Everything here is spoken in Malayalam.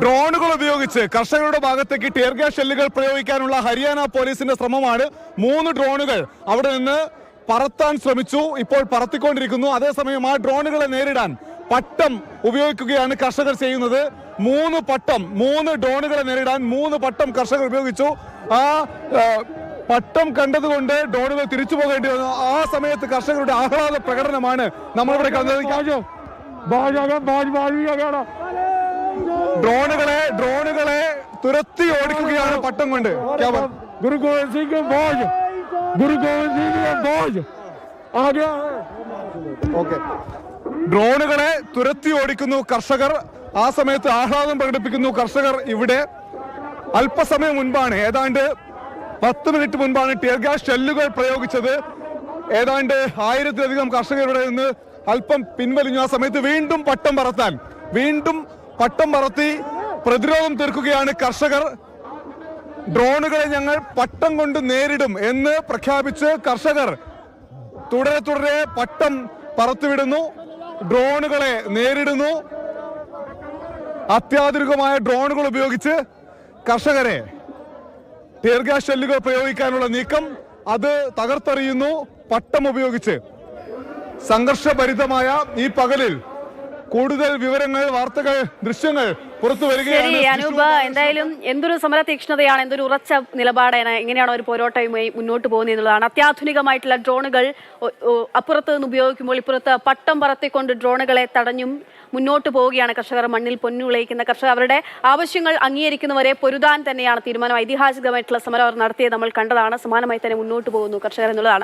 ഡ്രോണുകൾ ഉപയോഗിച്ച് കർഷകരുടെ ഭാഗത്തേക്ക് ടിയർ ഗ്യാസ് ഷെല്ലുകൾ പ്രയോഗിക്കാനുള്ള ഹരിയാന പോലീസിന്റെ ശ്രമമാണ്. 3 ഡ്രോണുകൾ അവിടെ നിന്ന് പറത്താൻ ശ്രമിച്ചു, ഇപ്പോൾ പറത്തിക്കൊണ്ടിരിക്കുന്നു. അതേസമയം ആ ഡ്രോണുകളെ നേരിടാൻ പട്ടം ഉപയോഗിക്കുകയാണ് കർഷകർ ചെയ്യുന്നത്. 3 ഡ്രോണുകളെ നേരിടാൻ 3 പട്ടം കർഷകർ ഉപയോഗിച്ചു. ആ പട്ടം കണ്ടതുകൊണ്ട് ഡ്രോണുകൾ തിരിച്ചു പോകേണ്ടി വന്നു. ആ സമയത്ത് കർഷകരുടെ ആഹ്ലാദ പ്രകടനമാണ് നമ്മളിവിടെ കണ്ടത്. ഡ്രോണുകളെ തുരത്തി ഓടിക്കുകയാണ് പട്ടം കൊണ്ട്. ഡ്രോണുകളെ തുരത്തി ഓടിക്കുന്നു കർഷകർ. ആ സമയത്ത് ആഹ്ലാദം പ്രകടിപ്പിക്കുന്നു കർഷകർ. ഇവിടെ അല്പസമയം മുൻപാണ്, ഏതാണ്ട് 10 മിനിറ്റ് മുൻപാണ് ടിയർ ഗ്യാസ് ഷെല്ലുകൾ പ്രയോഗിച്ചത്. ഏതാണ്ട് 1000-ലധികം കർഷകരുടെ നിന്ന് അല്പം പിൻവലിഞ്ഞു. ആ സമയത്ത് വീണ്ടും പട്ടം പറത്തി പ്രതിരോധം തീർക്കുകയാണ് കർഷകർ. ഡ്രോണുകളെ ഞങ്ങൾ പട്ടം കൊണ്ട് നേരിടും എന്ന് പ്രഖ്യാപിച്ച് കർഷകർ തുടരെ പട്ടം പറത്തിവിടുന്നു, ഡ്രോണുകളെ നേരിടുന്നു. അത്യാധുനികമായ ഡ്രോണുകൾ ഉപയോഗിച്ച് കർഷകരെ ടിയർ ഗ്യാസ് ഷെല്ലുകൾ പ്രയോഗിക്കാനുള്ള നീക്കം അത് തകർത്തെറിയുന്നു പട്ടം ഉപയോഗിച്ച്. സംഘർഷഭരിതമായ ഈ പകലിൽ കൂടുതൽ വിവരങ്ങൾ, വാർത്തകൾ, ദൃശ്യങ്ങൾ പുറത്തു വരികയാണ്. അനൂപ്, എന്തായാലും എന്തൊരു സമര തീക്ഷ്ണതയാണ്, എന്തൊരു ഉറച്ച നിലപാടാണ്, എങ്ങനെയാണ് ഒരു പോരാട്ടവുമായി മുന്നോട്ട് പോകുന്നത് എന്നുള്ളതാണ്. അത്യാധുനികമായിട്ടുള്ള ഡ്രോണുകൾ അപ്പുറത്ത് നിന്ന് ഉപയോഗിക്കുമ്പോൾ ഇപ്പുറത്ത് പട്ടം പറത്തിക്കൊണ്ട് ഡ്രോണുകളെ തടഞ്ഞും മുന്നോട്ട് പോവുകയാണ് കർഷകർ. മണ്ണിൽ പൊന്നുവിളയിക്കുന്ന കർഷകർ അവരുടെ ആവശ്യങ്ങൾ അംഗീകരിക്കുന്നവരെ പൊരുതാൻ തന്നെയാണ് തീരുമാനം. ഐതിഹാസികമായിട്ടുള്ള സമരം അവർ നടത്തിയത് നമ്മൾ കണ്ടതാണ്. സമാനമായി തന്നെ മുന്നോട്ട് പോകുന്നു കർഷകർ എന്നുള്ളതാണ്.